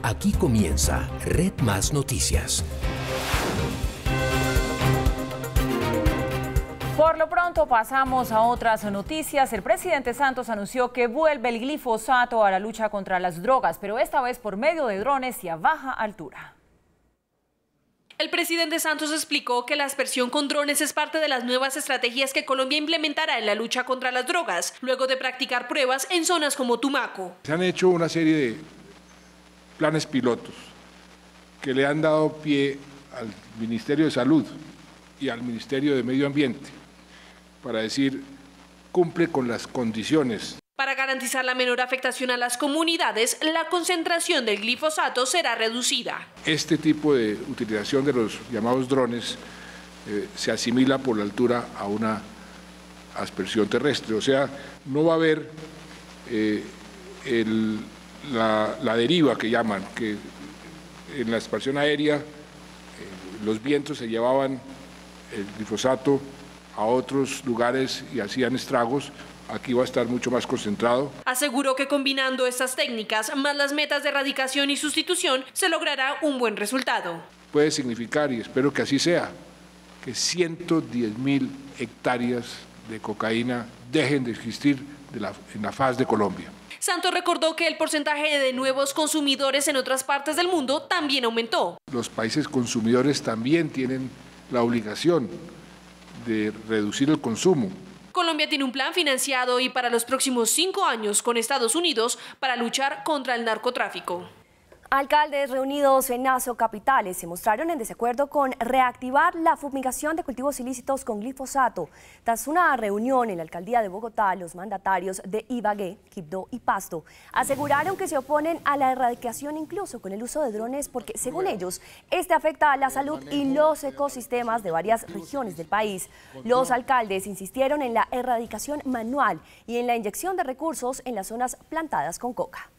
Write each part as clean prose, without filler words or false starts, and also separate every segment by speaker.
Speaker 1: Aquí comienza Red Más Noticias.
Speaker 2: Por lo pronto pasamos a otras noticias. El presidente Santos anunció que vuelve el glifosato a la lucha contra las drogas, pero esta vez por medio de drones y a baja altura.
Speaker 3: El presidente Santos explicó que la aspersión con drones es parte de las nuevas estrategias que Colombia implementará en la lucha contra las drogas, luego de practicar pruebas en zonas como Tumaco.
Speaker 4: Se han hecho una serie de planes pilotos que le han dado pie al Ministerio de Salud y al Ministerio de Medio Ambiente para decir, cumple con las condiciones.
Speaker 3: Para garantizar la menor afectación a las comunidades, la concentración del glifosato será reducida.
Speaker 4: Este tipo de utilización de los llamados drones se asimila por la altura a una aspersión terrestre, o sea, no va a haber la deriva que llaman, que en la aspersión aérea los vientos se llevaban el glifosato a otros lugares y hacían estragos. Aquí va a estar mucho más concentrado.
Speaker 3: Aseguró que combinando estas técnicas más las metas de erradicación y sustitución se logrará un buen resultado.
Speaker 4: Puede significar, y espero que así sea, que 110.000 hectáreas de cocaína dejen de existir en la faz de Colombia.
Speaker 3: Santos recordó que el porcentaje de nuevos consumidores en otras partes del mundo también aumentó.
Speaker 4: Los países consumidores también tienen la obligación de reducir el consumo.
Speaker 3: Colombia tiene un plan financiado y para los próximos 5 años con Estados Unidos para luchar contra el narcotráfico.
Speaker 5: Alcaldes reunidos en Naso Capitales se mostraron en desacuerdo con reactivar la fumigación de cultivos ilícitos con glifosato. Tras una reunión en la alcaldía de Bogotá, los mandatarios de Ibagué, Quibdó y Pasto aseguraron que se oponen a la erradicación incluso con el uso de drones porque, según ellos, este afecta a la salud y los ecosistemas de varias regiones del país. Los alcaldes insistieron en la erradicación manual y en la inyección de recursos en las zonas plantadas con coca.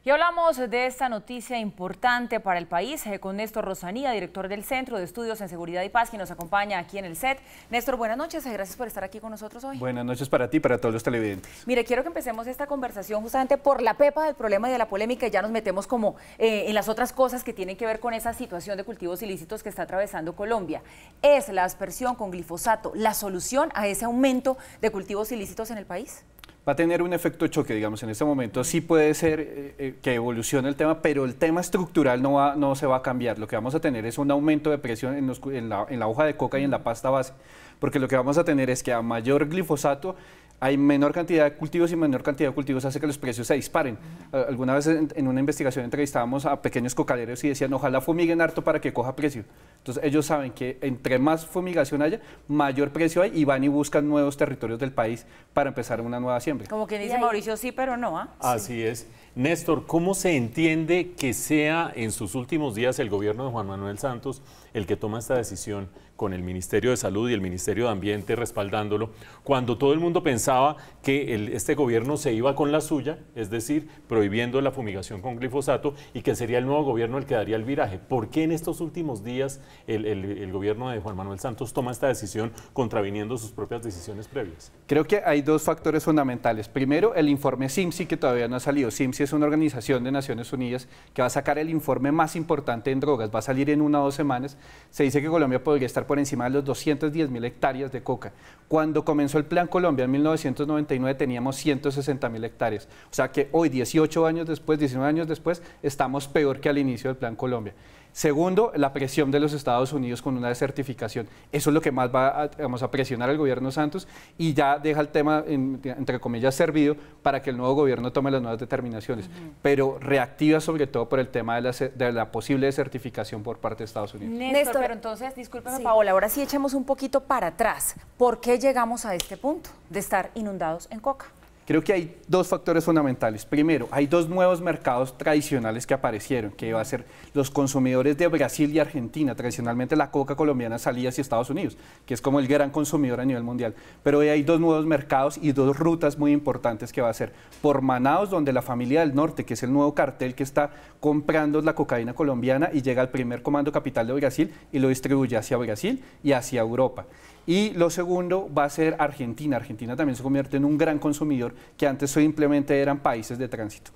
Speaker 2: Y hablamos de esta noticia importante para el país con Néstor Rosanía, director del Centro de Estudios en Seguridad y Paz, quien nos acompaña aquí en el set. Néstor, buenas noches, gracias por estar aquí con nosotros hoy.
Speaker 6: Buenas noches para ti y para todos los televidentes.
Speaker 2: Mire, quiero que empecemos esta conversación justamente por la pepa del problema y de la polémica y ya nos metemos como en las otras cosas que tienen que ver con esa situación de cultivos ilícitos que está atravesando Colombia. ¿Es la aspersión con glifosato la solución a ese aumento de cultivos ilícitos en el país?
Speaker 6: Va a tener un efecto choque, digamos, en este momento. Sí puede ser que evolucione el tema, pero el tema estructural no se va a cambiar. Lo que vamos a tener es un aumento de presión en la hoja de coca y en la pasta base, porque lo que vamos a tener es que a mayor glifosato hay menor cantidad de cultivos y menor cantidad de cultivos hace que los precios se disparen. Alguna vez en una investigación entrevistábamos a pequeños cocaleros y decían, ojalá fumiguen harto para que coja precio. Entonces ellos saben que entre más fumigación haya, mayor precio hay y van y buscan nuevos territorios del país para empezar una nueva siembra.
Speaker 2: Como quien dice Mauricio, sí, pero no.
Speaker 7: Así es. Néstor, ¿cómo se entiende que sea en sus últimos días el gobierno de Juan Manuel Santos el que toma esta decisión con el Ministerio de Salud y el Ministerio de Ambiente respaldándolo, cuando todo el mundo pensaba que este gobierno se iba con la suya, es decir, prohibiendo la fumigación con glifosato y que sería el nuevo gobierno el que daría el viraje? ¿Por qué en estos últimos días el gobierno de Juan Manuel Santos toma esta decisión contraviniendo sus propias decisiones previas?
Speaker 6: Creo que hay dos factores fundamentales. Primero, el informe CIMSI, que todavía no ha salido. CIMSI es una organización de Naciones Unidas que va a sacar el informe más importante en drogas. Va a salir en 1 o 2 semanas. Se dice que Colombia podría estar por encima de los 210.000 hectáreas de coca. Cuando comenzó el Plan Colombia en 1999 teníamos 160.000 hectáreas. O sea que hoy, 18 años después, 19 años después, estamos peor que al inicio del Plan Colombia. Segundo, la presión de los Estados Unidos con una desertificación. Eso es lo que más va a presionar al gobierno Santos y ya deja el tema, entre comillas, servido para que el nuevo gobierno tome las nuevas determinaciones. Pero reactiva sobre todo por el tema de la posible desertificación por parte de Estados Unidos.
Speaker 2: Néstor, pero entonces, discúlpeme, Paola, ahora sí echemos un poquito para atrás. ¿Por qué llegamos a este punto de estar inundados en coca?
Speaker 6: Creo que hay dos factores fundamentales. Primero, hay dos nuevos mercados tradicionales que aparecieron, que va a ser los consumidores de Brasil y Argentina. Tradicionalmente la coca colombiana salía hacia Estados Unidos, que es como el gran consumidor a nivel mundial. Pero hoy hay dos nuevos mercados y dos rutas muy importantes que va a ser por Manaos, donde la familia del norte, que es el nuevo cartel que está comprando la cocaína colombiana y llega al primer comando capital de Brasil y lo distribuye hacia Brasil y hacia Europa. Y lo segundo va a ser Argentina. Argentina también se convierte en un gran consumidor que antes simplemente eran países de tránsito.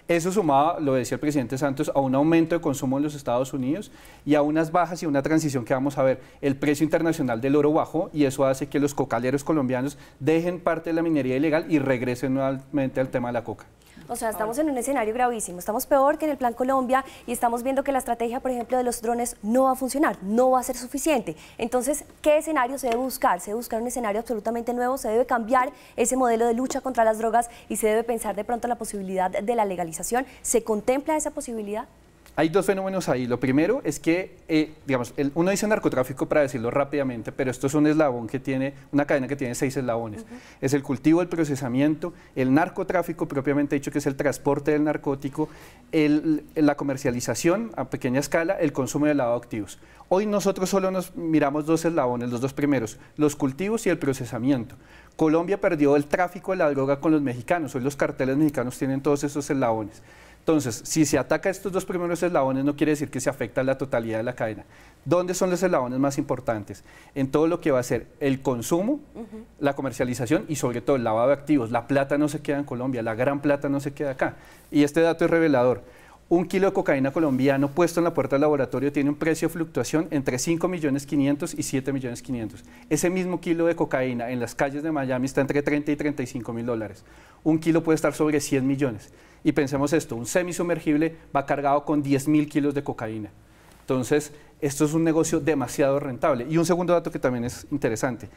Speaker 6: Eso sumado, lo decía el presidente Santos, a un aumento de consumo en los Estados Unidos y a unas bajas y una transición que vamos a ver. El precio internacional del oro bajó y eso hace que los cocaleros colombianos dejen parte de la minería ilegal y regresen nuevamente al tema de la coca.
Speaker 5: O sea, estamos en un escenario gravísimo, estamos peor que en el Plan Colombia y estamos viendo que la estrategia, por ejemplo, de los drones no va a funcionar, no va a ser suficiente. Entonces, ¿qué escenario se debe buscar? Se debe buscar un escenario absolutamente nuevo, se debe cambiar ese modelo de lucha contra las drogas y se debe pensar de pronto la posibilidad de la legalización. ¿Se contempla esa posibilidad?
Speaker 6: Hay dos fenómenos ahí. Lo primero es que, uno dice narcotráfico para decirlo rápidamente, pero esto es un eslabón que tiene, una cadena que tiene 6 eslabones. Es el cultivo, el procesamiento, el narcotráfico propiamente dicho, que es el transporte del narcótico, la comercialización a pequeña escala, el consumo y el lavado de activos. Hoy nosotros solo nos miramos 2 eslabones, los 2 primeros, los cultivos y el procesamiento. Colombia perdió el tráfico de la droga con los mexicanos, hoy los carteles mexicanos tienen todos esos eslabones. Entonces, si se ataca estos 2 primeros eslabones, no quiere decir que se afecta a la totalidad de la cadena. ¿Dónde son los eslabones más importantes? En todo lo que va a ser el consumo, la comercialización y sobre todo el lavado de activos. La plata no se queda en Colombia, la gran plata no se queda acá. Y este dato es revelador. 1 kilo de cocaína colombiano puesto en la puerta del laboratorio tiene un precio de fluctuación entre 5.500.000 y 7.500.000. Ese mismo kilo de cocaína en las calles de Miami está entre 30 y 35.000 dólares. 1 kilo puede estar sobre 100 millones. Y pensemos esto, un semisumergible va cargado con 10.000 kilos de cocaína. Entonces, esto es un negocio demasiado rentable. Y un segundo dato que también es interesante.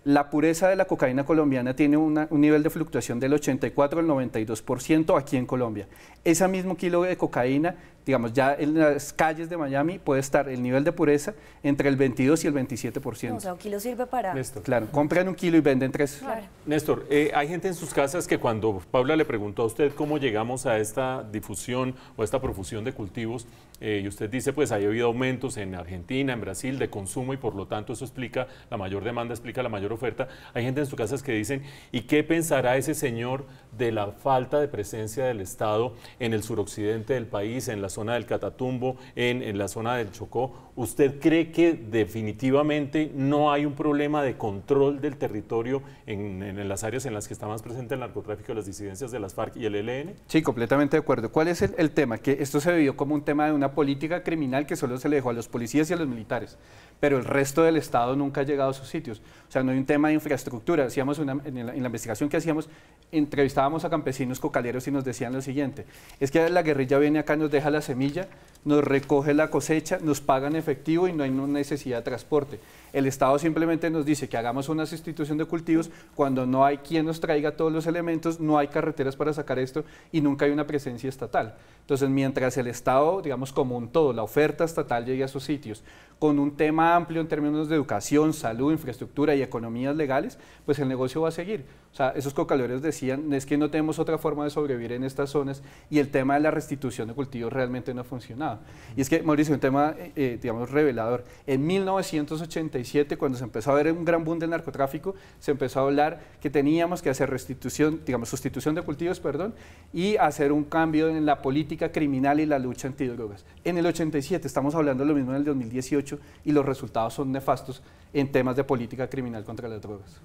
Speaker 6: La pureza de la cocaína colombiana tiene un nivel de fluctuación del 84 al 92% aquí en Colombia. Ese mismo kilo de cocaína, digamos, ya en las calles de Miami puede estar el nivel de pureza entre el 22 y el 27%.
Speaker 5: No, o sea, un kilo sirve para...
Speaker 7: Néstor.
Speaker 6: Claro, compran 1 kilo y venden 3.
Speaker 5: Claro.
Speaker 7: Néstor, hay gente en sus casas que cuando Paula le preguntó a usted cómo llegamos a esta difusión o a esta profusión de cultivos, y usted dice, pues ha habido aumentos en Argentina, en Brasil, de consumo y por lo tanto eso explica la mayor demanda, explica la mayor oferta. Hay gente en sus casas que dicen, ¿y qué pensará ese señor de la falta de presencia del Estado en el suroccidente del país, en la zona del Catatumbo, en la zona del Chocó? ¿Usted cree que definitivamente no hay un problema de control del territorio en las áreas en las que está más presente el narcotráfico y las disidencias de las FARC y el ELN?
Speaker 6: Sí, completamente de acuerdo. ¿Cuál es el tema? Que esto se vivió como un tema de una política criminal que solo se le dejó a los policías y a los militares, pero el resto del Estado nunca ha llegado a sus sitios. O sea, no hay un tema de infraestructura. Hacíamos en la investigación que hacíamos, entrevistábamos a campesinos cocaleros y nos decían lo siguiente, es que la guerrilla viene acá, nos deja la semilla, nos recoge la cosecha, nos pagan efectivo y no hay necesidad de transporte. El Estado simplemente nos dice que hagamos una sustitución de cultivos cuando no hay quien nos traiga todos los elementos, no hay carreteras para sacar esto y nunca hay una presencia estatal. Entonces, mientras el Estado, digamos como un todo, la oferta estatal llegue a sus sitios, con un tema amplio en términos de educación, salud, infraestructura y economías legales, pues el negocio va a seguir. O sea, esos cocaleros decían, es que no tenemos otra forma de sobrevivir en estas zonas y el tema de la restitución de cultivos realmente no ha funcionado. Y es que, Mauricio, un tema, digamos, revelador. En 1987, cuando se empezó a ver un gran boom del narcotráfico, se empezó a hablar que teníamos que hacer restitución, digamos, sustitución de cultivos, perdón, y hacer un cambio en la política criminal y la lucha antidrogas. En el 87, estamos hablando lo mismo en el 2018, y los resultados son nefastos en temas de política criminal contra las drogas.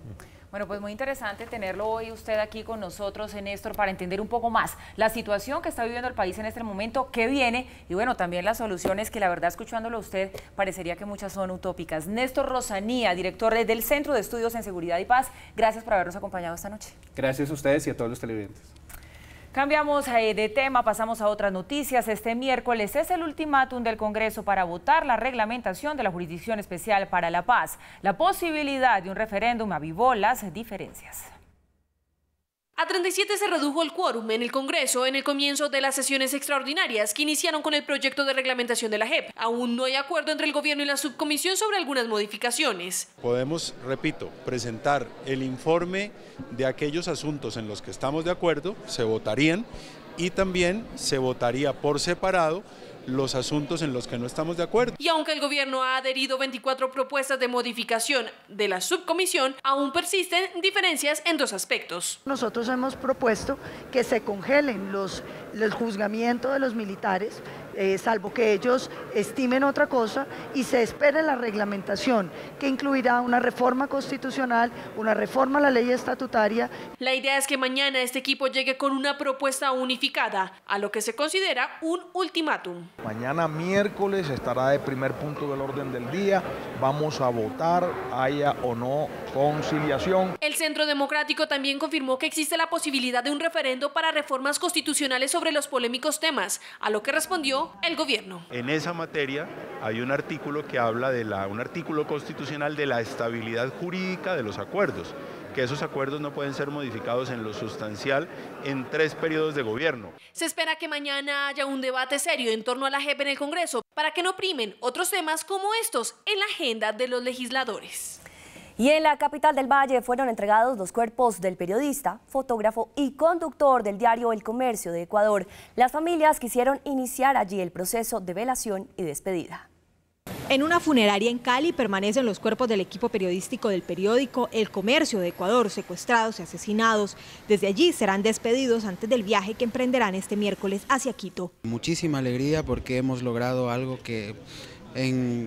Speaker 2: Bueno, pues muy interesante tenerlo hoy usted aquí con nosotros, Néstor, para entender un poco más la situación que está viviendo el país en este momento, qué viene y bueno, también las soluciones que la verdad escuchándolo a usted parecería que muchas son utópicas. Néstor Rosanía, director del Centro de Estudios en Seguridad y Paz, gracias por habernos acompañado esta noche.
Speaker 6: Gracias a ustedes y a todos los televidentes.
Speaker 2: Cambiamos de tema, pasamos a otras noticias. Este miércoles es el ultimátum del Congreso para votar la reglamentación de la Jurisdicción Especial para la Paz. La posibilidad de un referéndum avivó las diferencias.
Speaker 3: A 37 se redujo el quórum en el Congreso en el comienzo de las sesiones extraordinarias que iniciaron con el proyecto de reglamentación de la JEP. Aún no hay acuerdo entre el gobierno y la subcomisión sobre algunas modificaciones.
Speaker 8: Podemos, repito, presentar el informe de aquellos asuntos en los que estamos de acuerdo, se votarían y también se votaría por separado los asuntos en los que no estamos de acuerdo.
Speaker 3: Y aunque el gobierno ha adherido 24 propuestas de modificación de la subcomisión, aún persisten diferencias en dos aspectos.
Speaker 9: Nosotros hemos propuesto que se congelen el juzgamiento de los militares, salvo que ellos estimen otra cosa, y se espera la reglamentación, que incluirá una reforma constitucional, una reforma a la ley estatutaria.
Speaker 3: La idea es que mañana este equipo llegue con una propuesta unificada, a lo que se considera un ultimátum.
Speaker 10: Mañana miércoles estará el primer punto del orden del día, vamos a votar, haya o no conciliación.
Speaker 3: El Centro Democrático también confirmó que existe la posibilidad de un referendo para reformas constitucionales sobre los polémicos temas, a lo que respondió el gobierno.
Speaker 8: En esa materia hay un artículo que habla de un artículo constitucional de la estabilidad jurídica de los acuerdos, que esos acuerdos no pueden ser modificados en lo sustancial en 3 periodos de gobierno.
Speaker 3: Se espera que mañana haya un debate serio en torno a la JEP en el Congreso para que no primen otros temas como estos en la agenda de los legisladores.
Speaker 5: Y en la capital del Valle fueron entregados los cuerpos del periodista, fotógrafo y conductor del diario El Comercio de Ecuador. Las familias quisieron iniciar allí el proceso de velación y despedida.
Speaker 11: En una funeraria en Cali permanecen los cuerpos del equipo periodístico del periódico El Comercio de Ecuador, secuestrados y asesinados. Desde allí serán despedidos antes del viaje que emprenderán este miércoles hacia Quito.
Speaker 12: Muchísima alegría porque hemos logrado algo que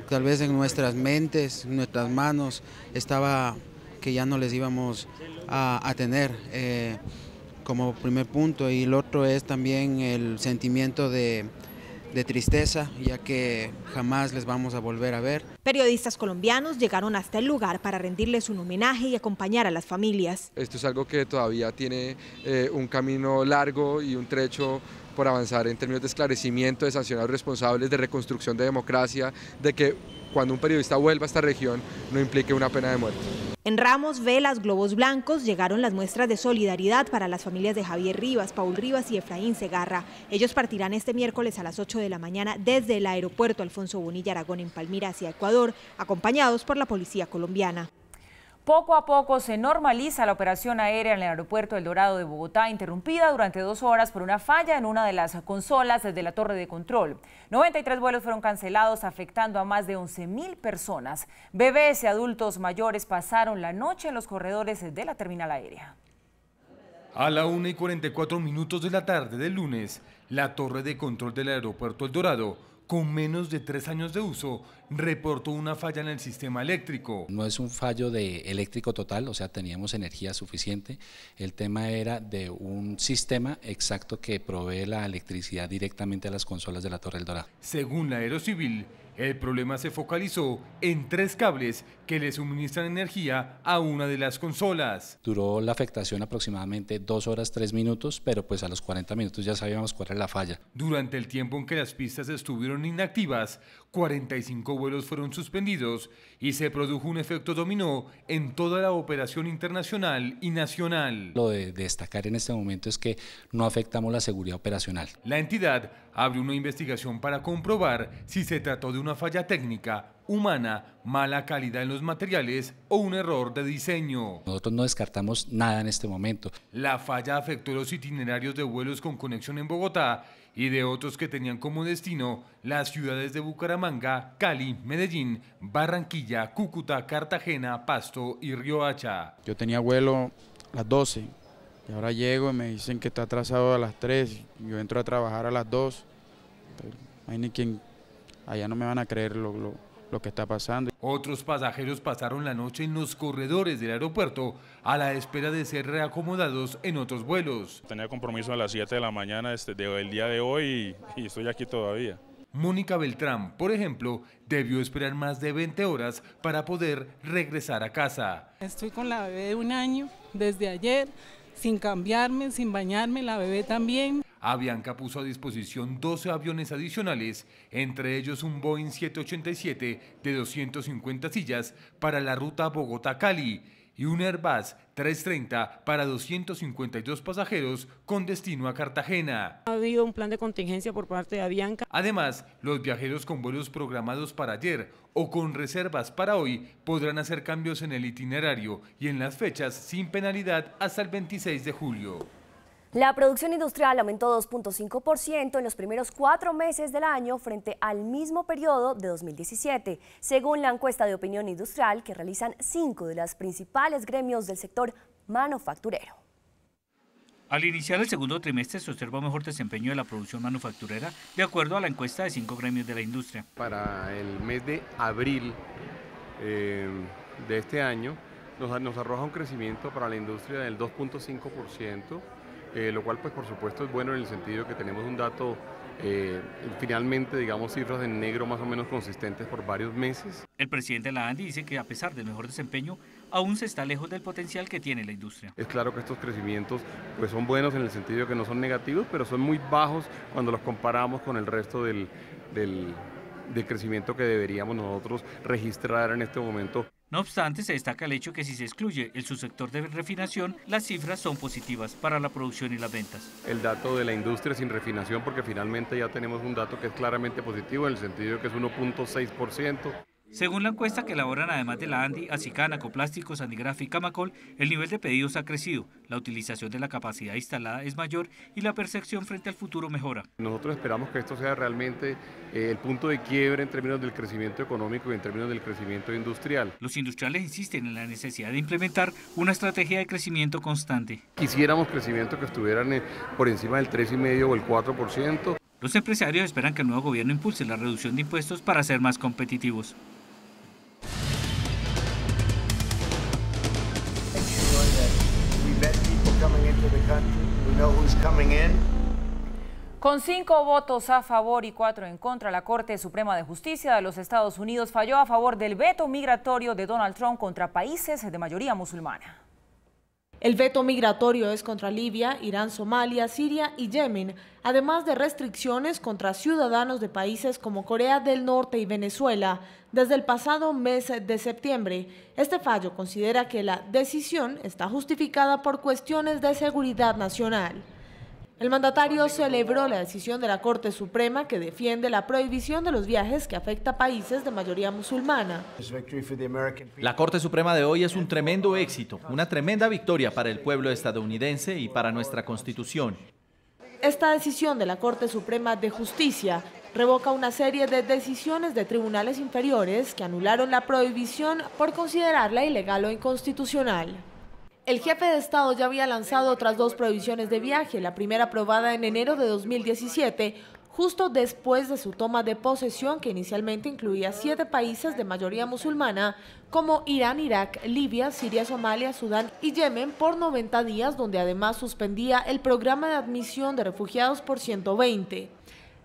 Speaker 12: tal vez en nuestras mentes, en nuestras manos, estaba que ya no les íbamos a tener como primer punto. Y el otro es también el sentimiento de tristeza, ya que jamás les vamos a volver a ver.
Speaker 11: Periodistas colombianos llegaron hasta el lugar para rendirles un homenaje y acompañar a las familias.
Speaker 13: Esto es algo que todavía tiene un camino largo y un trecho por avanzar en términos de esclarecimiento, de sancionar responsables, de reconstrucción de democracia, de que cuando un periodista vuelva a esta región no implique una pena de muerte.
Speaker 11: En ramos, velas, globos blancos llegaron las muestras de solidaridad para las familias de Javier Rivas, Paul Rivas y Efraín Segarra. Ellos partirán este miércoles a las 8 de la mañana desde el aeropuerto Alfonso Bonilla Aragón en Palmira hacia Ecuador, acompañados por la policía colombiana.
Speaker 2: Poco a poco se normaliza la operación aérea en el aeropuerto El Dorado de Bogotá, interrumpida durante 2 horas por una falla en una de las consolas desde la torre de control. 93 vuelos fueron cancelados, afectando a más de 11.000 personas. Bebés y adultos mayores pasaron la noche en los corredores de la terminal aérea.
Speaker 14: A la 1:44 de la tarde del lunes, la torre de control del aeropuerto El Dorado, con menos de 3 años de uso, reportó una falla en el sistema eléctrico.
Speaker 15: No es un fallo de eléctrico total, o sea, teníamos energía suficiente. El tema era de un sistema exacto que provee la electricidad directamente a las consolas de la Torre del Dorado.
Speaker 14: Según la Aerocivil, el problema se focalizó en 3 cables que le suministran energía a una de las consolas.
Speaker 15: Duró la afectación aproximadamente 2 horas 3 minutos, pero pues a los 40 minutos ya sabíamos cuál era la falla.
Speaker 14: Durante el tiempo en que las pistas estuvieron inactivas, 45 vuelos fueron suspendidos y se produjo un efecto dominó en toda la operación internacional y nacional.
Speaker 15: Lo de destacar en este momento es que no afectamos la seguridad operacional.
Speaker 14: La entidad abrió una investigación para comprobar si se trató de una falla técnica, humana, mala calidad en los materiales o un error de diseño.
Speaker 15: Nosotros no descartamos nada en este momento.
Speaker 14: La falla afectó los itinerarios de vuelos con conexión en Bogotá y de otros que tenían como destino las ciudades de Bucaramanga, Cali, Medellín, Barranquilla, Cúcuta, Cartagena, Pasto y Riohacha.
Speaker 16: Yo tenía vuelo a las 12 y ahora llego y me dicen que está atrasado a las 3, yo entro a trabajar a las 2, pero hay ni quien, allá no me van a creer lo que está pasando.
Speaker 14: Otros pasajeros pasaron la noche en los corredores del aeropuerto a la espera de ser reacomodados en otros vuelos.
Speaker 17: Tenía compromiso a las 7 de la mañana del día de hoy y estoy aquí todavía.
Speaker 14: Mónica Beltrán, por ejemplo, debió esperar más de 20 horas para poder regresar a casa.
Speaker 18: Estoy con la bebé de 1 año desde ayer, sin cambiarme, sin bañarme, la bebé también.
Speaker 14: Avianca puso a disposición 12 aviones adicionales, entre ellos un Boeing 787 de 250 sillas para la ruta Bogotá-Cali y un Airbus 330 para 252 pasajeros con destino a Cartagena.
Speaker 18: Ha habido un plan de contingencia por parte de Avianca.
Speaker 14: Además, los viajeros con vuelos programados para ayer o con reservas para hoy podrán hacer cambios en el itinerario y en las fechas sin penalidad hasta el 26 de julio.
Speaker 5: La producción industrial aumentó 2.5% en los primeros 4 meses del año frente al mismo periodo de 2017, según la encuesta de opinión industrial que realizan 5 de los principales gremios del sector manufacturero.
Speaker 19: Al iniciar el segundo trimestre se observa un mejor desempeño de la producción manufacturera, de acuerdo a la encuesta de 5 gremios de la industria.
Speaker 20: Para el mes de abril de este año nos arroja un crecimiento para la industria del 2.5%, lo cual pues por supuesto es bueno en el sentido que tenemos un dato, finalmente digamos cifras en negro más o menos consistentes por varios meses.
Speaker 19: El presidente de la ANDI dice que a pesar del mejor desempeño, aún se está lejos del potencial que tiene la industria.
Speaker 20: Es claro que estos crecimientos pues son buenos en el sentido de que no son negativos, pero son muy bajos cuando los comparamos con el resto del crecimiento que deberíamos nosotros registrar en este momento.
Speaker 19: No obstante, se destaca el hecho que si se excluye el subsector de refinación, las cifras son positivas para la producción y las ventas.
Speaker 20: El dato de la industria sin refinación, porque finalmente ya tenemos un dato que es claramente positivo en el sentido de que es 1.6%.
Speaker 19: Según la encuesta que elaboran además de la ANDI, Acicana, Coplásticos, Sandigraf y Camacol, el nivel de pedidos ha crecido, la utilización de la capacidad instalada es mayor y la percepción frente al futuro mejora.
Speaker 20: Nosotros esperamos que esto sea realmente el punto de quiebre en términos del crecimiento económico y en términos del crecimiento industrial.
Speaker 19: Los industriales insisten en la necesidad de implementar una estrategia de crecimiento constante.
Speaker 20: Quisiéramos crecimiento que estuvieran por encima del 3,5 o el 4%.
Speaker 19: Los empresarios esperan que el nuevo gobierno impulse la reducción de impuestos para ser más competitivos.
Speaker 2: Con 5 votos a favor y 4 en contra, la Corte Suprema de Justicia de los Estados Unidos falló a favor del veto migratorio de Donald Trump contra países de mayoría musulmana.
Speaker 21: El veto migratorio es contra Libia, Irán, Somalia, Siria y Yemen, además de restricciones contra ciudadanos de países como Corea del Norte y Venezuela. Desde el pasado mes de septiembre, este fallo considera que la decisión está justificada por cuestiones de seguridad nacional. El mandatario celebró la decisión de la Corte Suprema que defiende la prohibición de los viajes que afecta a países de mayoría musulmana.
Speaker 22: La Corte Suprema de hoy es un tremendo éxito, una tremenda victoria para el pueblo estadounidense y para nuestra Constitución.
Speaker 21: Esta decisión de la Corte Suprema de Justicia revoca una serie de decisiones de tribunales inferiores que anularon la prohibición por considerarla ilegal o inconstitucional. El jefe de Estado ya había lanzado otras 2 prohibiciones de viaje, la primera aprobada en enero de 2017, justo después de su toma de posesión, que inicialmente incluía 7 países de mayoría musulmana, como Irán, Irak, Libia, Siria, Somalia, Sudán y Yemen, por 90 días, donde además suspendía el programa de admisión de refugiados por 120.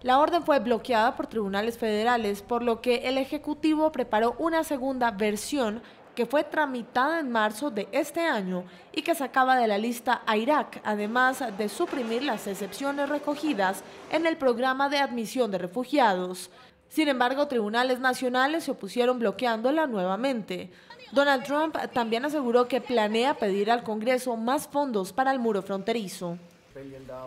Speaker 21: La orden fue bloqueada por tribunales federales, por lo que el Ejecutivo preparó una segunda versión que fue tramitada en marzo de este año y que sacaba de la lista a Irak, además de suprimir las excepciones recogidas en el programa de admisión de refugiados. Sin embargo, tribunales nacionales se opusieron bloqueándola nuevamente. Donald Trump también aseguró que planea pedir al Congreso más fondos para el muro fronterizo.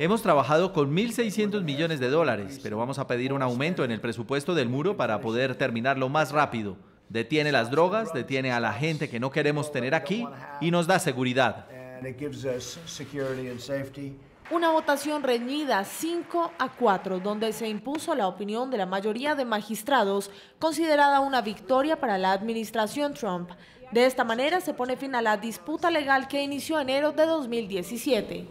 Speaker 22: Hemos trabajado con 1.600 millones de dólares, pero vamos a pedir un aumento en el presupuesto del muro para poder terminarlo más rápido. Detiene las drogas, detiene a la gente que no queremos tener aquí y nos da seguridad.
Speaker 21: Una votación reñida 5-4, donde se impuso la opinión de la mayoría de magistrados, considerada una victoria para la administración Trump. De esta manera se pone fin a la disputa legal que inició en enero de 2017.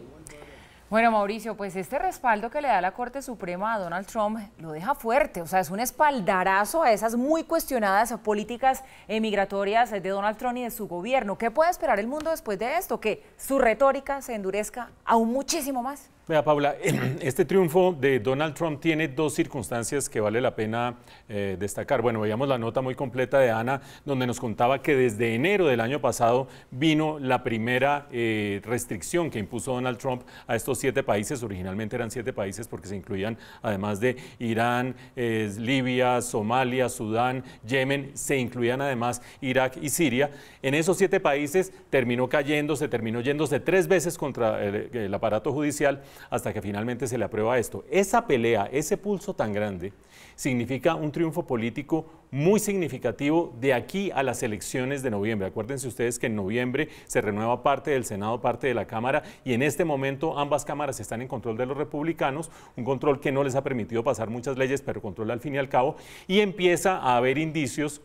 Speaker 2: Bueno, Mauricio, pues este respaldo que le da la Corte Suprema a Donald Trump lo deja fuerte, o sea, es un espaldarazo a esas muy cuestionadas políticas migratorias de Donald Trump y de su gobierno. ¿Qué puede esperar el mundo después de esto? Que su retórica se endurezca aún muchísimo más.
Speaker 7: Vea, Paula, este triunfo de Donald Trump tiene 2 circunstancias que vale la pena destacar. Bueno, veíamos la nota muy completa de Ana, donde nos contaba que desde enero del año pasado vino la primera restricción que impuso Donald Trump a estos 7 países. Originalmente eran 7 países porque se incluían, además de Irán, Libia, Somalia, Sudán, Yemen, se incluían además Irak y Siria. En esos 7 países terminó yéndose 3 veces contra el aparato judicial, hasta que finalmente se le aprueba esto. Esa pelea, ese pulso tan grande, significa un triunfo político muy significativo de aquí a las elecciones de noviembre. Acuérdense ustedes que en noviembre se renueva parte del Senado, parte de la Cámara, y en este momento ambas cámaras están en control de los republicanos, un control que no les ha permitido pasar muchas leyes, pero control al fin y al cabo, y empieza a haber indicios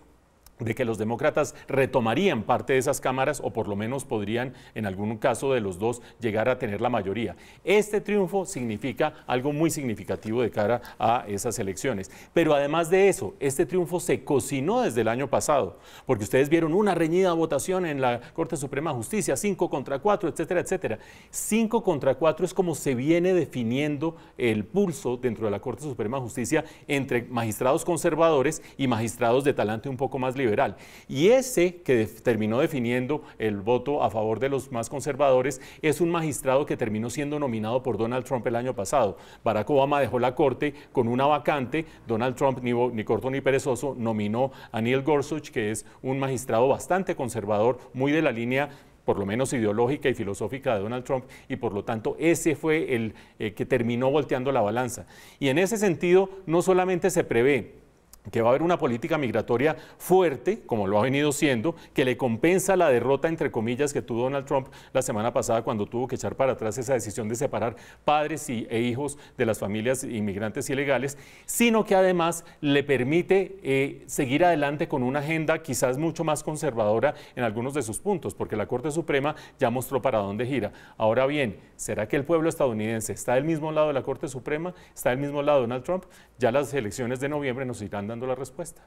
Speaker 7: de que los demócratas retomarían parte de esas cámaras o por lo menos podrían, en algún caso de los dos, llegar a tener la mayoría. Este triunfo significa algo muy significativo de cara a esas elecciones. Pero además de eso, este triunfo se cocinó desde el año pasado, porque ustedes vieron una reñida votación en la Corte Suprema de Justicia, 5 contra 4, etcétera, etcétera. 5 contra 4 es como se viene definiendo el pulso dentro de la Corte Suprema de Justicia entre magistrados conservadores y magistrados de talante un poco más liberal. Y ese que terminó definiendo el voto a favor de los más conservadores es un magistrado que terminó siendo nominado por Donald Trump el año pasado. Barack Obama dejó la corte con una vacante. Donald Trump, ni corto ni perezoso, nominó a Neil Gorsuch, que es un magistrado bastante conservador, muy de la línea por lo menos ideológica y filosófica de Donald Trump, y por lo tanto ese fue el que terminó volteando la balanza. Y en ese sentido no solamente se prevé que va a haber una política migratoria fuerte, como lo ha venido siendo, que le compensa la derrota, entre comillas, que tuvo Donald Trump la semana pasada cuando tuvo que echar para atrás esa decisión de separar padres e hijos de las familias inmigrantes ilegales, sino que además le permite seguir adelante con una agenda quizás mucho más conservadora en algunos de sus puntos, porque la Corte Suprema ya mostró para dónde gira. Ahora bien, ¿será que el pueblo estadounidense está del mismo lado de la Corte Suprema? ¿Está del mismo lado de Donald Trump? Ya las elecciones de noviembre nos irán dando la respuesta.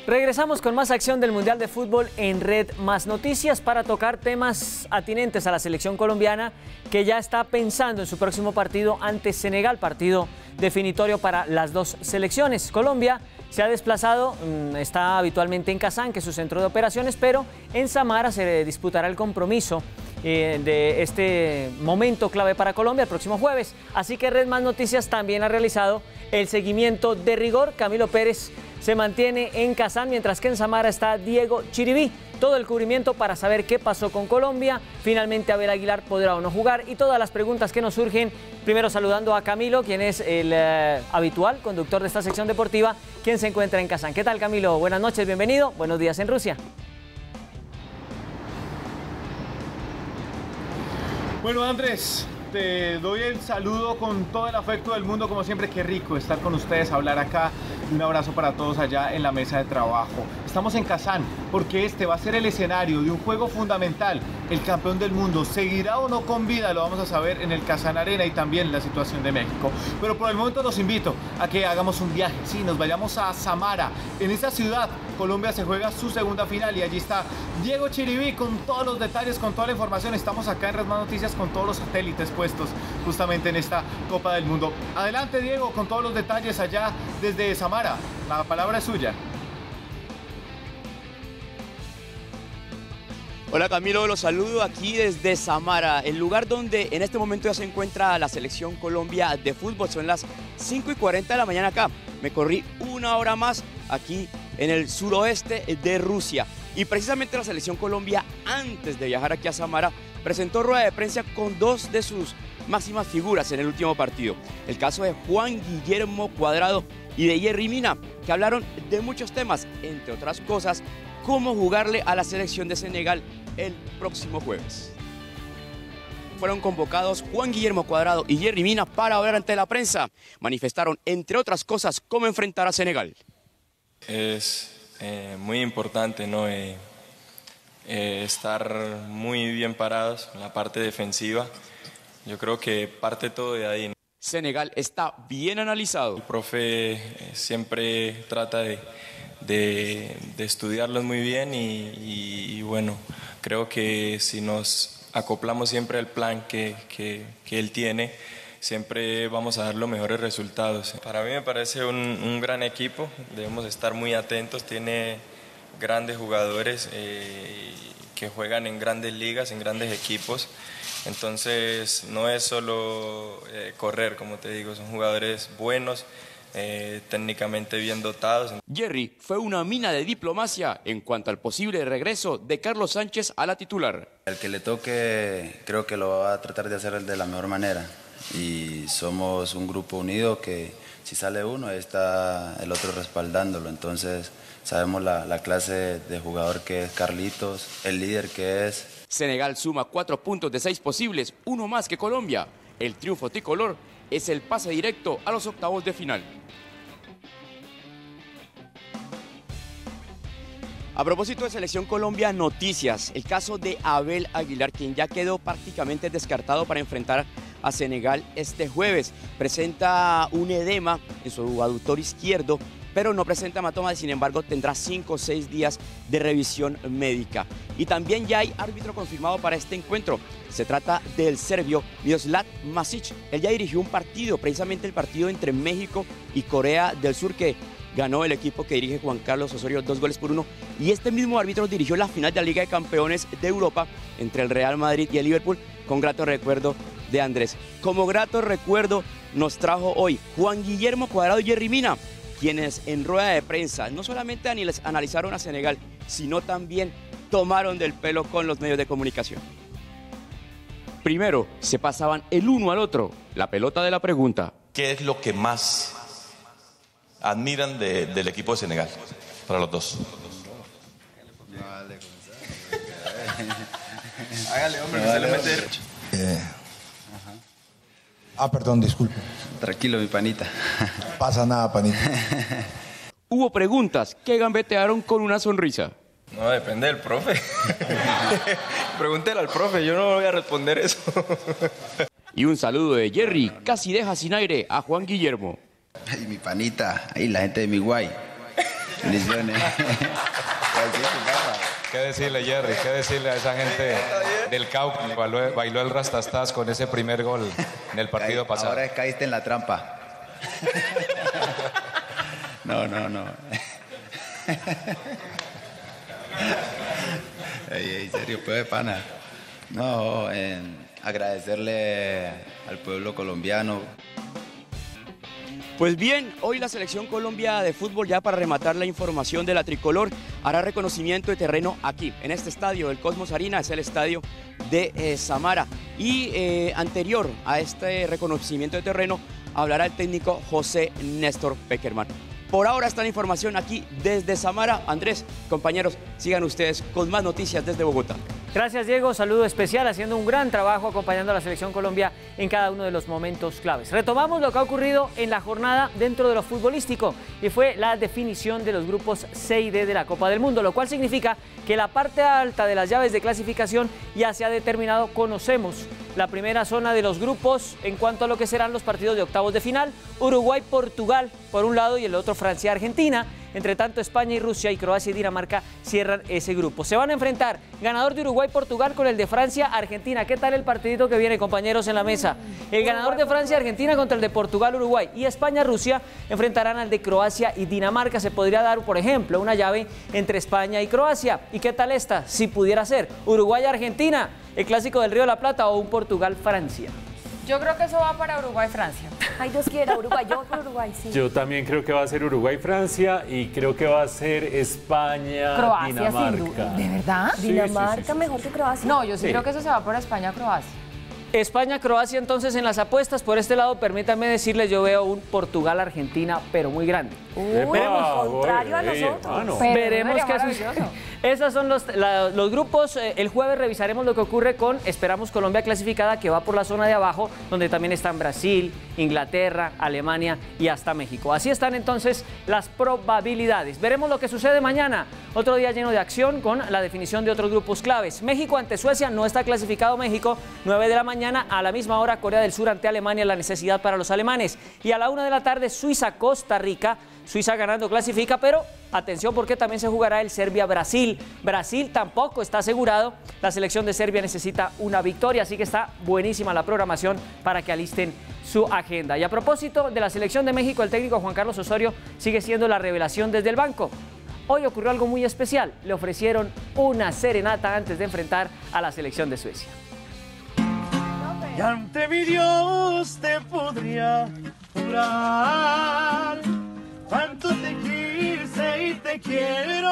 Speaker 1: Regresamos con más acción del Mundial de Fútbol en Red Más Noticias para tocar temas atinentes a la selección colombiana, que ya está pensando en su próximo partido ante Senegal, partido definitorio para las dos selecciones. Colombia se ha desplazado, está habitualmente en Kazán, que es su centro de operaciones, pero en Samara se disputará el compromiso de este momento clave para Colombia el próximo jueves. Así que Red Más Noticias también ha realizado el seguimiento de rigor. Camilo Pérez se mantiene en Kazán, mientras que en Samara está Diego Chiribí. Todo el cubrimiento para saber qué pasó con Colombia, finalmente Abel Aguilar podrá o no jugar y todas las preguntas que nos surgen. Primero saludando a Camilo, quien es el habitual conductor de esta sección deportiva, quien se encuentra en Kazán. ¿Qué tal, Camilo? Buenas noches, bienvenido. Buenos días en Rusia.
Speaker 4: Bueno, Andrés, te doy el saludo con todo el afecto del mundo, como siempre. Qué rico estar con ustedes, hablar acá. Un abrazo para todos allá en la mesa de trabajo. Estamos en Kazán porque este va a ser el escenario de un juego fundamental. El campeón del mundo seguirá o no con vida, lo vamos a saber en el Kazán Arena, y también la situación de México. Pero por el momento los invito a que hagamos un viaje, sí, nos vayamos a Samara. En esta ciudad Colombia se juega su segunda final y allí está Diego Chiribí con todos los detalles, con toda la información. Estamos acá en Red Más Noticias con todos los satélites puestos justamente en esta Copa del Mundo. Adelante, Diego, con todos los detalles allá desde Samara. La palabra es suya.
Speaker 23: Hola Camilo, los saludo aquí desde Samara, el lugar donde en este momento ya se encuentra la selección Colombia de fútbol. Son las 5:40 de la mañana acá. Me corrí una hora más aquí en el suroeste de Rusia. Y precisamente la selección Colombia, antes de viajar aquí a Samara, presentó rueda de prensa con dos de sus máximas figuras en el último partido. El caso de Juan Guillermo Cuadrado y de Yerry Mina, que hablaron de muchos temas, entre otras cosas, cómo jugarle a la selección de Senegal el próximo jueves. Fueron convocados Juan Guillermo Cuadrado y Yerry Mina para hablar ante la prensa. Manifestaron, entre otras cosas, cómo enfrentar a Senegal.
Speaker 24: Es muy importante, ¿no? Estar muy bien parados en la parte defensiva. Yo creo que parte todo de ahí, ¿no?
Speaker 23: Senegal está bien analizado.
Speaker 24: El profe siempre trata de estudiarlos muy bien y bueno, creo que si nos acoplamos siempre al plan que él tiene, siempre vamos a dar los mejores resultados. Para mí me parece un gran equipo, debemos estar muy atentos, tiene grandes jugadores que juegan en grandes ligas, en grandes equipos. Entonces no es solo correr, como te digo, son jugadores buenos, técnicamente bien dotados.
Speaker 23: Yerry fue una mina de diplomacia en cuanto al posible regreso de Carlos Sánchez a la titular.
Speaker 25: El que le toque creo que lo va a tratar de hacer de la mejor manera y somos un grupo unido que si sale uno está el otro respaldándolo, entonces sabemos la clase de jugador que es Carlitos, el líder que es.
Speaker 23: Senegal suma 4 puntos de 6 posibles, uno más que Colombia. El triunfo tricolor es el pase directo a los octavos de final. A propósito de Selección Colombia, noticias. El caso de Abel Aguilar, quien ya quedó prácticamente descartado para enfrentar a Senegal este jueves. Presenta un edema en su aductor izquierdo, pero no presenta hematoma, sin embargo tendrá 5 o 6 días de revisión médica. Y también ya hay árbitro confirmado para este encuentro. Se trata del serbio Miroslav Masic. Él ya dirigió un partido, precisamente el partido entre México y Corea del Sur, que ganó el equipo que dirige Juan Carlos Osorio 2-1. Y este mismo árbitro dirigió la final de la Liga de Campeones de Europa entre el Real Madrid y el Liverpool, con grato recuerdo de Andrés. Como grato recuerdo nos trajo hoy Juan Guillermo Cuadrado y Jerry Mina, quienes en rueda de prensa no solamente analizaron a Senegal, sino también tomaron del pelo con los medios de comunicación. Primero, se pasaban el uno al otro. La pelota de la pregunta.
Speaker 3: ¿Qué es lo que más admiran del equipo de Senegal? Para los dos.
Speaker 25: Hágale, hombre, que se le mete.
Speaker 6: Perdón, disculpe.
Speaker 25: Tranquilo, mi panita.
Speaker 6: Pasa nada, panita.
Speaker 23: Hubo preguntas que gambetearon con una sonrisa.
Speaker 24: No, depende del profe. Pregúntele al profe, yo no voy a responder eso.
Speaker 23: Y un saludo de Jerry, casi deja sin aire a Juan Guillermo.
Speaker 25: Ay, mi panita, ahí la gente de mi guay. Bendiciones.
Speaker 8: ¿Qué decirle, Jerry? ¿Qué decirle a esa gente del Cauca que bailó el Rastastas con ese primer gol en el partido pasado?
Speaker 25: Ahora caíste en la trampa. No. Ey, serio, pues de pana. No, agradecerle al pueblo colombiano.
Speaker 23: Pues bien, hoy la Selección Colombia de fútbol, ya para rematar la información de la tricolor, hará reconocimiento de terreno aquí, en este estadio, el Cosmos Arena, es el estadio de Samara. Y anterior a este reconocimiento de terreno, hablará el técnico José Néstor Pekerman. Por ahora está la información aquí desde Samara. Andrés, compañeros, sigan ustedes con más noticias desde Bogotá.
Speaker 1: Gracias, Diego. Saludo especial, haciendo un gran trabajo acompañando a la Selección Colombia en cada uno de los momentos claves. Retomamos lo que ha ocurrido en la jornada dentro de lo futbolístico, y fue la definición de los grupos C y D de la Copa del Mundo, lo cual significa que la parte alta de las llaves de clasificación ya se ha determinado. Conocemos la primera zona de los grupos en cuanto a lo que serán los partidos de octavos de final. Uruguay-Portugal por un lado y el otro Francia-Argentina. Entre tanto, España y Rusia y Croacia y Dinamarca cierran ese grupo. Se van a enfrentar ganador de Uruguay-Portugal con el de Francia-Argentina. ¿Qué tal el partidito que viene, compañeros, en la mesa? El ganador de Francia-Argentina contra el de Portugal-Uruguay, y España-Rusia enfrentarán al de Croacia y Dinamarca. Se podría dar, por ejemplo, una llave entre España y Croacia. ¿Y qué tal esta? Si pudiera ser Uruguay-Argentina, el clásico del Río de la Plata, o un Portugal-Francia.
Speaker 2: Yo creo que eso va para Uruguay-Francia.
Speaker 5: Ay, Dios quiera, Uruguay. Yo por Uruguay, sí.
Speaker 7: Yo también creo que va a ser Uruguay-Francia, y creo que va a ser España-Dinamarca.
Speaker 2: ¿De verdad?
Speaker 7: Sí,
Speaker 5: ¿Dinamarca mejor que Croacia?
Speaker 2: No, yo sí creo que eso se va para España-Croacia.
Speaker 1: España-Croacia, entonces, en las apuestas. Por este lado, permítanme decirles, yo veo un Portugal-Argentina, pero muy grande.
Speaker 5: Veremos, contrario a nosotros.
Speaker 1: Veremos qué sucede. Esos son los grupos. El jueves revisaremos lo que ocurre con, esperamos, Colombia clasificada, que va por la zona de abajo, donde también están Brasil, Inglaterra, Alemania y hasta México. Así están entonces las probabilidades. Veremos lo que sucede mañana. Otro día lleno de acción con la definición de otros grupos claves. México ante Suecia, no está clasificado México. 9 de la mañana, a la misma hora, Corea del Sur ante Alemania, la necesidad para los alemanes. Y a la 1 de la tarde, Suiza-Costa Rica. Suiza ganando clasifica, pero atención, porque también se jugará el Serbia-Brasil. Brasil tampoco está asegurado. La selección de Serbia necesita una victoria, así que está buenísima la programación para que alisten su agenda. Y a propósito de la selección de México, el técnico Juan Carlos Osorio sigue siendo la revelación desde el banco. Hoy ocurrió algo muy especial. Le ofrecieron una serenata antes de enfrentar a la selección de Suecia.
Speaker 9: Y ante mi Dios te podría jurar cuánto te quise y te quiero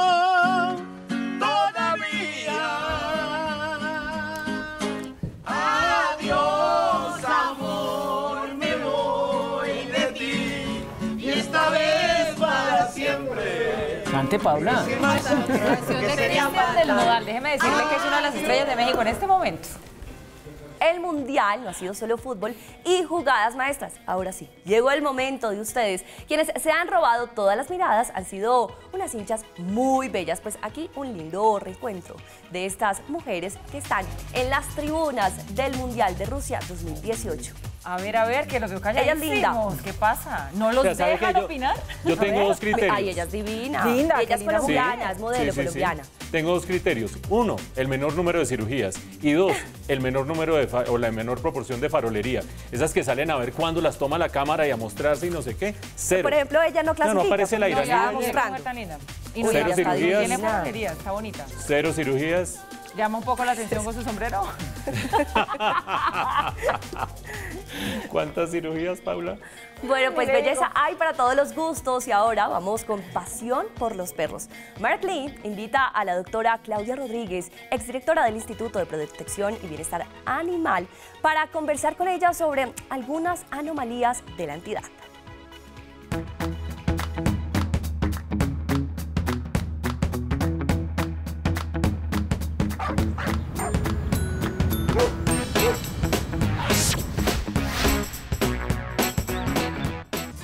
Speaker 9: todavía. Adiós, amor, me voy de ti, y esta vez para siempre.
Speaker 1: impresionante, Paula.
Speaker 2: Cristian del Nodal, déjeme decirle que es una de las estrellas de México en este momento.
Speaker 5: El Mundial no ha sido solo fútbol y jugadas maestras. Ahora sí, llegó el momento de ustedes. Quienes se han robado todas las miradas han sido unas hinchas muy bellas. Pues aquí un lindo reencuentro de estas mujeres que están en las tribunas del Mundial de Rusia 2018.
Speaker 2: A ver, que los veo calladísimos.
Speaker 5: Ella es linda.
Speaker 2: ¿Qué pasa? ¿No los dejan opinar?
Speaker 7: Yo tengo dos criterios.
Speaker 5: Ay, ella es divina.
Speaker 2: Linda,
Speaker 5: ella es colombiana, es modelo colombiana.
Speaker 7: Tengo dos criterios. Uno, el menor número de cirugías. Y dos, el menor número o la menor proporción de farolería. Esas que salen a ver cuándo las toma la cámara y a mostrarse y no sé qué. Cero.
Speaker 5: Por ejemplo, ella no clasifica.
Speaker 7: No aparece la iraní.
Speaker 2: Y no,
Speaker 7: cero cirugías.
Speaker 2: Tiene farolería, está bonita.
Speaker 7: Cero cirugías.
Speaker 2: Llama un poco la atención con su sombrero.
Speaker 7: ¿Cuántas cirugías, Paula?
Speaker 5: Bueno, pues belleza hay para todos los gustos y ahora vamos con pasión por los perros. Mark Lee invita a la doctora Claudia Rodríguez, exdirectora del Instituto de Protección y Bienestar Animal, para conversar con ella sobre algunas anomalías de la entidad.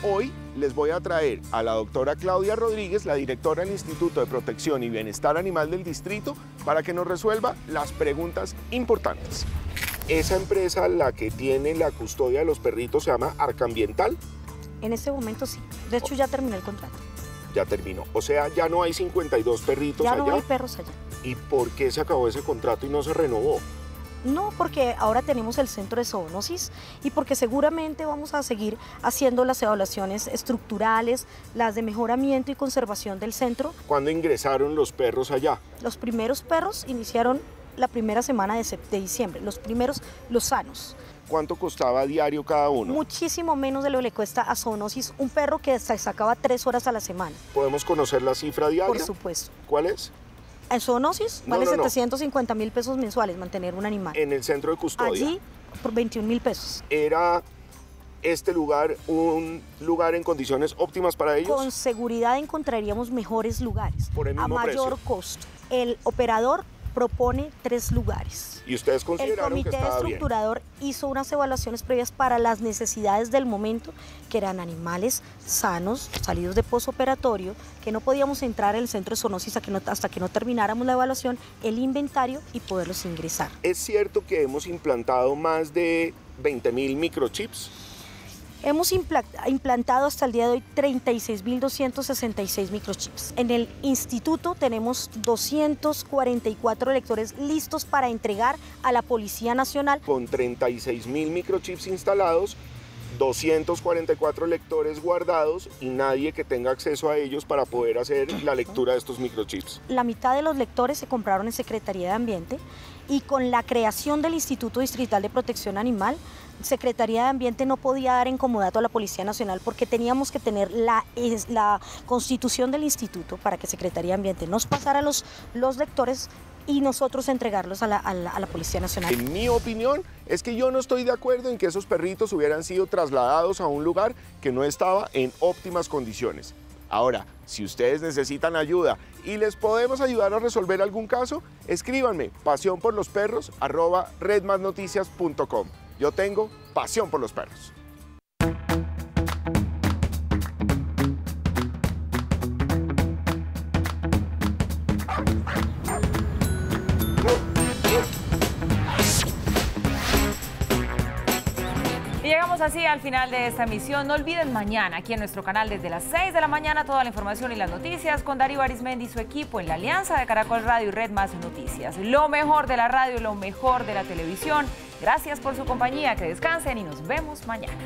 Speaker 10: Hoy les voy a traer a la doctora Claudia Rodríguez, la directora del Instituto de Protección y Bienestar Animal del Distrito, para que nos resuelva las preguntas importantes. Esa empresa, la que tiene la custodia de los perritos, se llama Arcambiental.
Speaker 11: En este momento sí. De hecho, ya terminó el contrato.
Speaker 10: Ya terminó. O sea, ya no hay 52 perritos allá.
Speaker 11: Ya no hay perros allá.
Speaker 10: ¿Y por qué se acabó ese contrato y no se renovó?
Speaker 11: No, porque ahora tenemos el centro de zoonosis y porque seguramente vamos a seguir haciendo las evaluaciones estructurales, las de mejoramiento y conservación del centro.
Speaker 10: ¿Cuándo ingresaron los perros allá?
Speaker 11: Los primeros perros iniciaron la primera semana de diciembre, los primeros, los sanos.
Speaker 10: ¿Cuánto costaba diario cada uno?
Speaker 11: Muchísimo menos de lo que le cuesta a zoonosis un perro que se sacaba 3 horas a la semana.
Speaker 10: ¿Podemos conocer la cifra diaria?
Speaker 11: Por supuesto.
Speaker 10: ¿Cuál es?
Speaker 11: En zoonosis vale 750.000 pesos mensuales mantener un animal.
Speaker 10: En el centro de custodia.
Speaker 11: Allí por 21.000 pesos.
Speaker 10: ¿Era este lugar un lugar en condiciones óptimas para ellos?
Speaker 11: Con seguridad encontraríamos mejores lugares.
Speaker 10: Por el mismo
Speaker 11: a mayor costo. El operador propone 3 lugares.
Speaker 10: ¿Y ustedes consideraron que estaba bien?
Speaker 11: El comité estructurador hizo unas evaluaciones previas para las necesidades del momento, que eran animales sanos, salidos de posoperatorio, que no podíamos entrar en el centro de zoonosis hasta que no termináramos la evaluación, el inventario y poderlos ingresar.
Speaker 10: ¿Es cierto que hemos implantado más de 20.000 microchips?
Speaker 11: Hemos implantado hasta el día de hoy 36.266 microchips. En el instituto tenemos 244 lectores listos para entregar a la Policía Nacional.
Speaker 10: Con 36.000 microchips instalados, 244 lectores guardados y nadie que tenga acceso a ellos para poder hacer la lectura de estos microchips.
Speaker 11: La mitad de los lectores se compraron en Secretaría de Ambiente y con la creación del Instituto Distrital de Protección Animal, Secretaría de Ambiente no podía dar en comodato a la Policía Nacional porque teníamos que tener la constitución del instituto para que Secretaría de Ambiente nos pasara los lectores y nosotros entregarlos a la Policía Nacional.
Speaker 10: En mi opinión es que yo no estoy de acuerdo en que esos perritos hubieran sido trasladados a un lugar que no estaba en óptimas condiciones. Ahora, si ustedes necesitan ayuda y les podemos ayudar a resolver algún caso, escríbanme pasionporlosperros@redmasnoticias.com. Yo tengo pasión por los perros.
Speaker 2: Y llegamos así al final de esta emisión. No olviden mañana aquí en nuestro canal desde las 6 de la mañana toda la información y las noticias con Darío Arizmendi y su equipo en la alianza de Caracol Radio y Red Más Noticias. Lo mejor de la radio, lo mejor de la televisión. Gracias por su compañía, que descansen y nos vemos mañana.